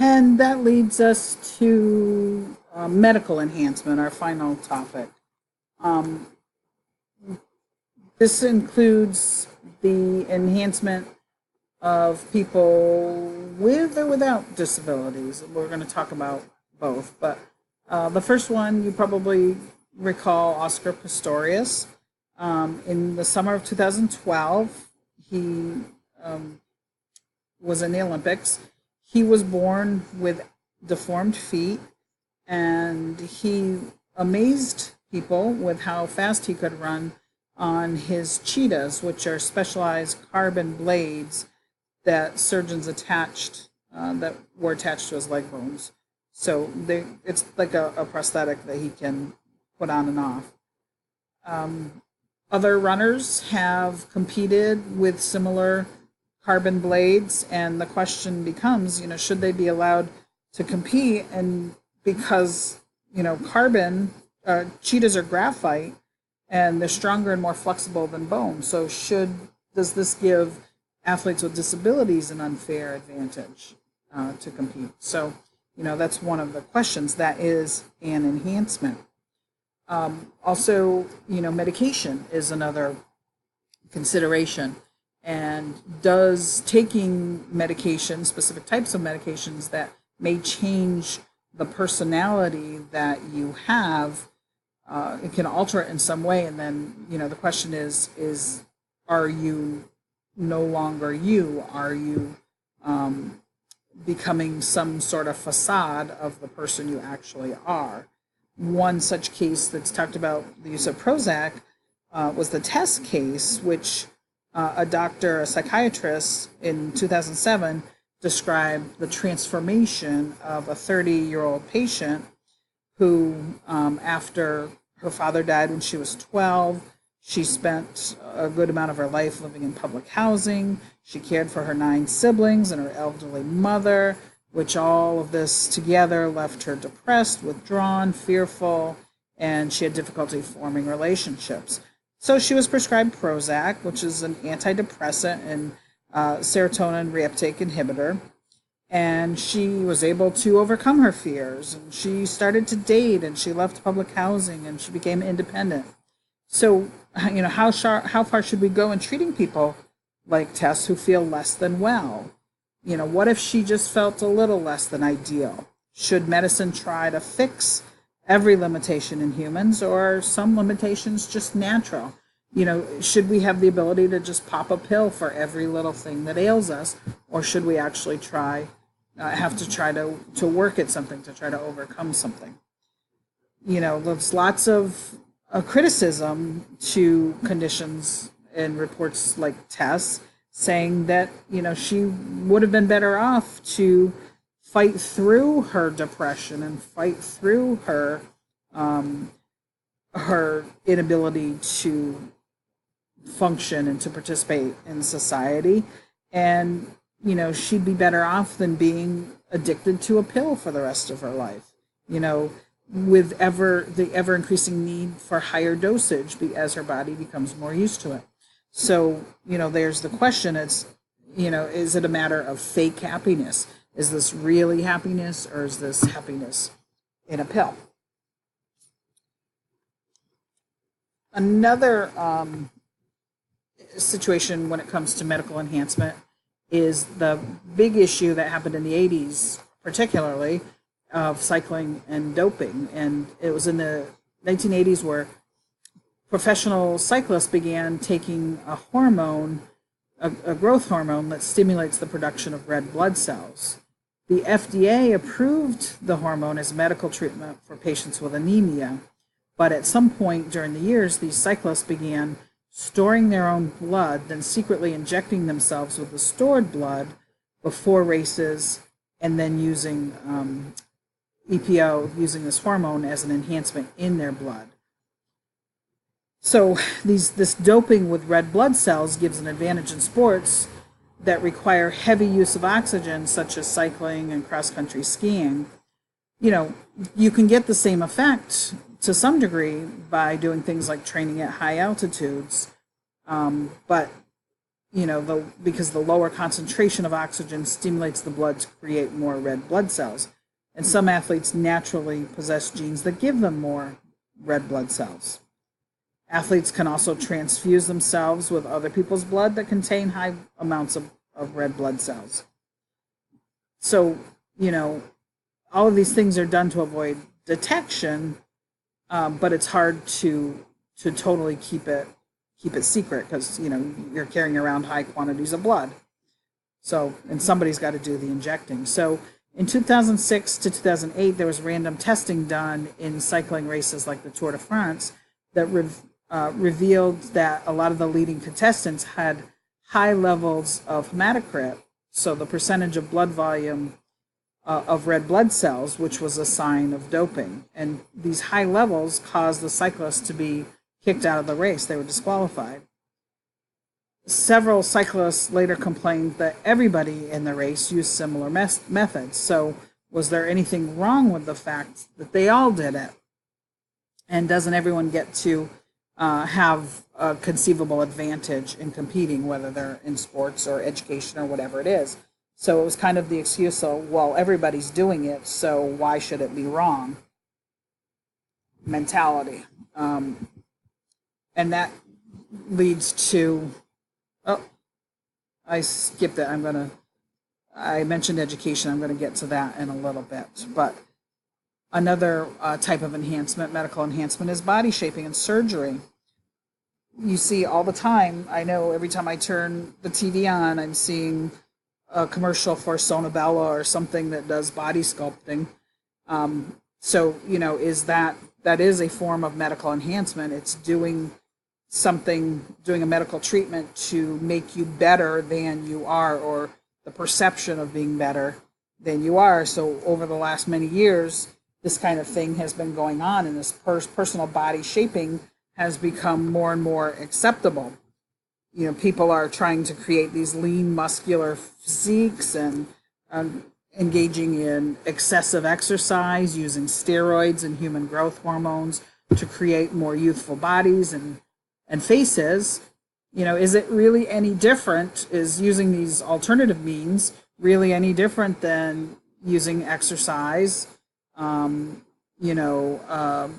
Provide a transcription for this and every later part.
And that leads us to medical enhancement, our final topic. Um, this includes the enhancement of people with or without disabilities. We're going to talk about both, but the first one you probably recall Oscar Pistorius. In the summer of 2012, he was in the Olympics. He was born with deformed feet, and he amazed people with how fast he could run on his cheetahs, which are specialized carbon blades that surgeons attached that were attached to his leg bones. So it's like a prosthetic that he can put on and off. Other runners have competed with similar carbon blades, and the question becomes, should they be allowed to compete? And because carbon cheetahs are graphite, and they're stronger and more flexible than bone. So does this give athletes with disabilities an unfair advantage to compete? So that's one of the questions. That is an enhancement. Also, medication is another consideration. And does taking medication, specific types of medications that may change the personality that you have, it can alter it in some way. And then, the question is are you no longer you? Are you becoming some sort of facade of the person you actually are? One such case that's talked about, the use of Prozac, was the TESS case, which a psychiatrist in 2007 described the transformation of a 30-year-old patient who, after her father died when she was 12, she spent a good amount of her life living in public housing. She cared for her 9 siblings and her elderly mother, which all of this together left her depressed, withdrawn, fearful, and she had difficulty forming relationships. So she was prescribed Prozac, which is an antidepressant and serotonin reuptake inhibitor. And she was able to overcome her fears. And she started to date, and she left public housing, and she became independent. So, how far should we go in treating people like Tess who feel less than well? What if she just felt a little less than ideal? Should medicine try to fix every limitation in humans, or are some limitations just natural? Should we have the ability to just pop a pill for every little thing that ails us, or should we actually have to try to work at something, to try to overcome something? There's lots of criticism to conditions and reports like Tess, saying that she would have been better off to fight through her depression and fight through her inability to function and to participate in society, and she'd be better off than being addicted to a pill for the rest of her life, with the ever increasing need for higher dosage as her body becomes more used to it. So there's the question. It's is it a matter of fake happiness? Is this really happiness, or is this happiness in a pill? Another situation when it comes to medical enhancement is the big issue that happened in the 80s, particularly, of cycling and doping. And it was in the 1980s where professional cyclists began taking a hormone, a growth hormone that stimulates the production of red blood cells. The FDA approved the hormone as medical treatment for patients with anemia, but at some point during the years, these cyclists began storing their own blood, then secretly injecting themselves with the stored blood before races, and then using EPO, using this hormone as an enhancement in their blood. So this doping with red blood cells gives an advantage in sports that require heavy use of oxygen, such as cycling and cross-country skiing. You can get the same effect to some degree by doing things like training at high altitudes, but because the lower concentration of oxygen stimulates the blood to create more red blood cells. And some athletes naturally possess genes that give them more red blood cells. Athletes can also transfuse themselves with other people's blood that contain high amounts of red blood cells. So, all of these things are done to avoid detection, but it's hard to totally keep it secret because you're carrying around high quantities of blood. So, and somebody's got to do the injecting. So, in 2006 to 2008, there was random testing done in cycling races like the Tour de France that revealed that a lot of the leading contestants had high levels of hematocrit, so the percentage of blood volume of red blood cells, which was a sign of doping. And these high levels caused the cyclists to be kicked out of the race. They were disqualified. Several cyclists later complained that everybody in the race used similar methods. So was there anything wrong with the fact that they all did it? And doesn't everyone get to have a conceivable advantage in competing, whether they're in sports or education or whatever it is? So it was kind of the excuse of, well, everybody's doing it, so why should it be wrong? Mentality. And that leads to, I skipped it. I mentioned education. I'm going to get to that in a little bit. But another type of enhancement, medical enhancement, is body shaping and surgery. You see all the time. I know every time I turn the TV on, I'm seeing a commercial for Sonabella or something that does body sculpting. So, is that is a form of medical enhancement. It's doing a medical treatment to make you better than you are, or the perception of being better than you are. So over the last many years, this kind of thing has been going on, and this personal body shaping has become more and more acceptable. People are trying to create these lean, muscular physiques and engaging in excessive exercise, using steroids and human growth hormones to create more youthful bodies and faces. Is it really any different? Is using these alternative means really any different than using exercise,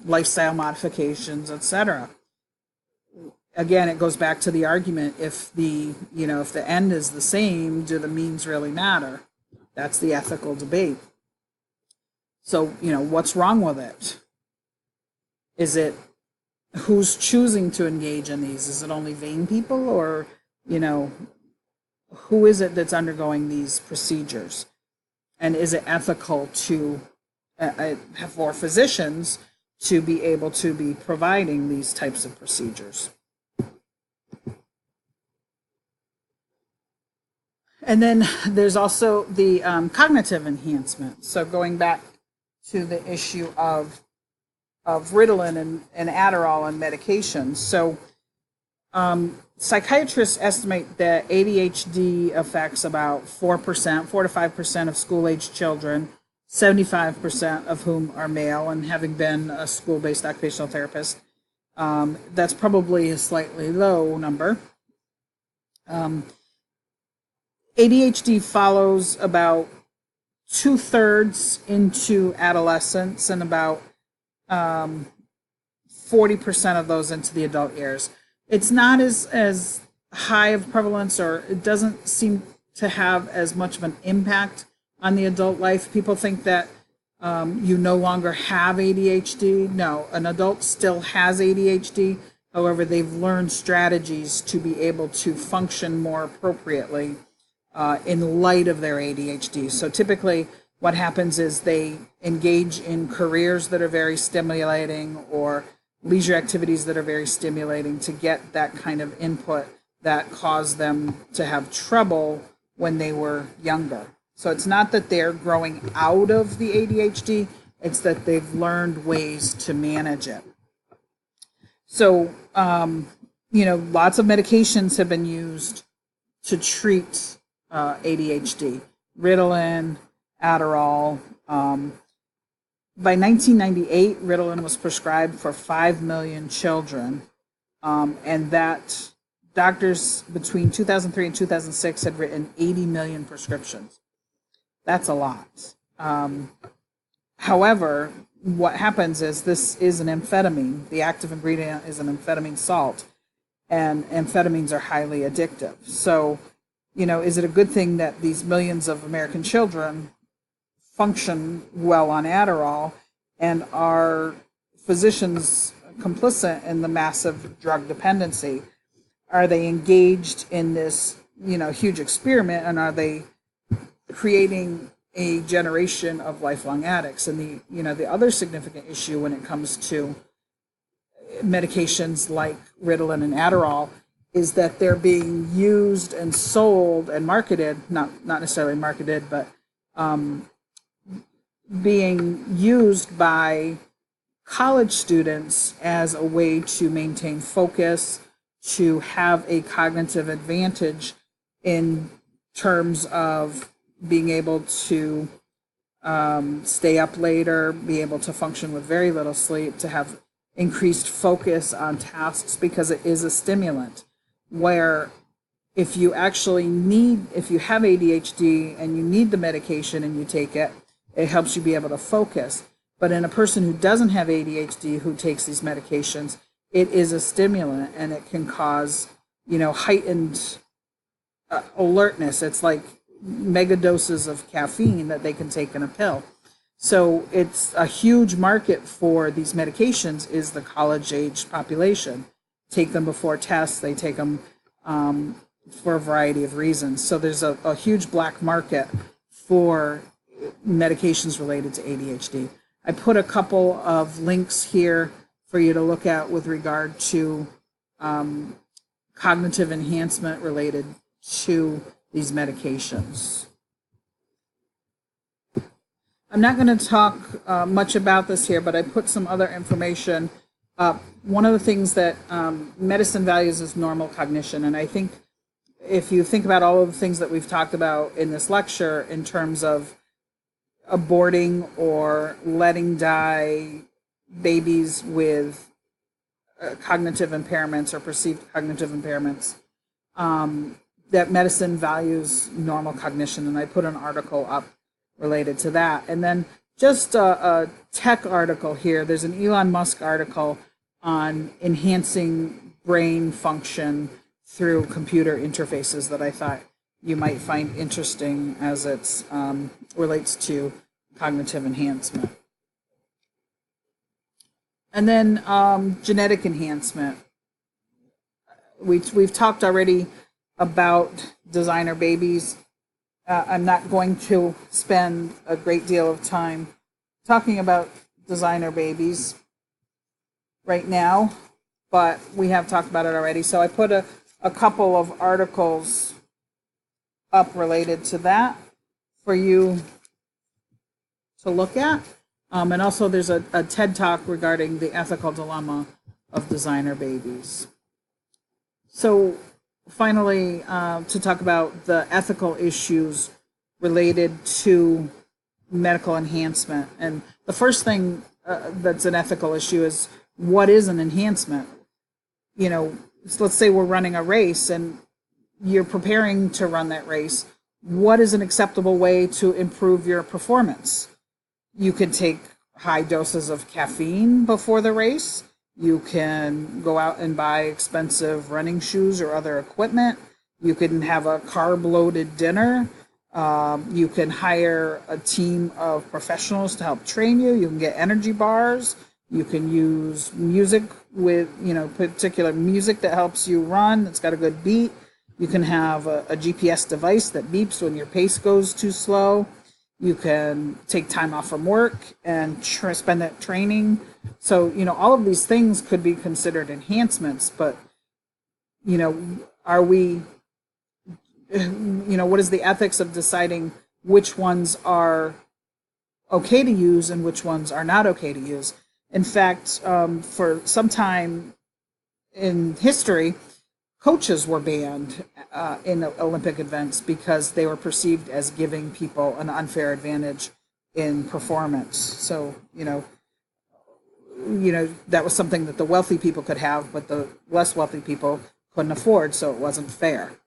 lifestyle modifications, etc.? Again, it goes back to the argument: if the end is the same, do the means really matter? That's the ethical debate. So, what's wrong with it? Is it who's choosing to engage in these? Is it only vain people, or who is it that's undergoing these procedures? And is it ethical to for physicians to be able to be providing these types of procedures? And then there's also the cognitive enhancement. So going back to the issue of Ritalin and Adderall and medications. So psychiatrists estimate that ADHD affects about 4 to 5% of school-aged children, 75% of whom are male. And having been a school-based occupational therapist, that's probably a slightly low number. ADHD follows about 2/3 into adolescence and about 40% of those into the adult years. It's not as high of prevalence, or it doesn't seem to have as much of an impact on the adult life. People think that you no longer have ADHD. No, an adult still has ADHD. However, they've learned strategies to be able to function more appropriately in light of their ADHD. So typically what happens is they engage in careers that are very stimulating, or leisure activities that are very stimulating, to get that kind of input that caused them to have trouble when they were younger. So it's not that they're growing out of the ADHD, it's that they've learned ways to manage it. So, lots of medications have been used to treat ADHD. Ritalin, Adderall. By 1998, Ritalin was prescribed for 5 million children, and that doctors between 2003 and 2006 had written 80 million prescriptions. That's a lot. However, what happens is this is an amphetamine. The active ingredient is an amphetamine salt, and amphetamines are highly addictive. So, is it a good thing that these millions of American children function well on Adderall, and are physicians complicit in the massive drug dependency? Are they engaged in this, huge experiment, and are they creating a generation of lifelong addicts? And the other significant issue when it comes to medications like Ritalin and Adderall is that they're being used and sold and marketed, not necessarily marketed, but being used by college students as a way to maintain focus, to have a cognitive advantage in terms of being able to stay up later, be able to function with very little sleep, to have increased focus on tasks, because it is a stimulant. Where if you have ADHD and you need the medication and you take it, it helps you be able to focus. But in a person who doesn't have ADHD who takes these medications, it is a stimulant, and it can cause, heightened alertness. It's like mega doses of caffeine that they can take in a pill. So it's a huge market for these medications is the college-age population. Take them before tests. They take them for a variety of reasons. So there's a huge black market for medications related to ADHD. I put a couple of links here for you to look at with regard to cognitive enhancement related to these medications. I'm not going to talk much about this here, but I put some other information up. One of the things that medicine values is normal cognition, and I think if you think about all of the things that we've talked about in this lecture in terms of aborting or letting die babies with cognitive impairments or perceived cognitive impairments, that medicine values normal cognition, and I put an article up related to that. And then just a tech article here. There's an Elon Musk article on enhancing brain function through computer interfaces that I thought you might find interesting as it relates to cognitive enhancement. And then genetic enhancement. We've talked already about designer babies. I'm not going to spend a great deal of time talking about designer babies right now, but we have talked about it already. So I put a couple of articles up related to that for you to look at. And also there's a TED Talk regarding the ethical dilemma of designer babies. So finally, to talk about the ethical issues related to medical enhancement. And the first thing that's an ethical issue is, what is an enhancement? So let's say we're running a race and you're preparing to run that race. What is an acceptable way to improve your performance? You can take high doses of caffeine before the race. You can go out and buy expensive running shoes or other equipment. You can have a carb-loaded dinner. You can hire a team of professionals to help train you. You can get energy bars. You can use music with, particular music that helps you run, that's got a good beat. You can have a GPS device that beeps when your pace goes too slow. You can take time off from work and spend that training. So, all of these things could be considered enhancements, but, are we, what is the ethics of deciding which ones are okay to use and which ones are not okay to use? In fact, for some time in history, coaches were banned in Olympic events because they were perceived as giving people an unfair advantage in performance. So, that was something that the wealthy people could have, but the less wealthy people couldn't afford, so it wasn't fair.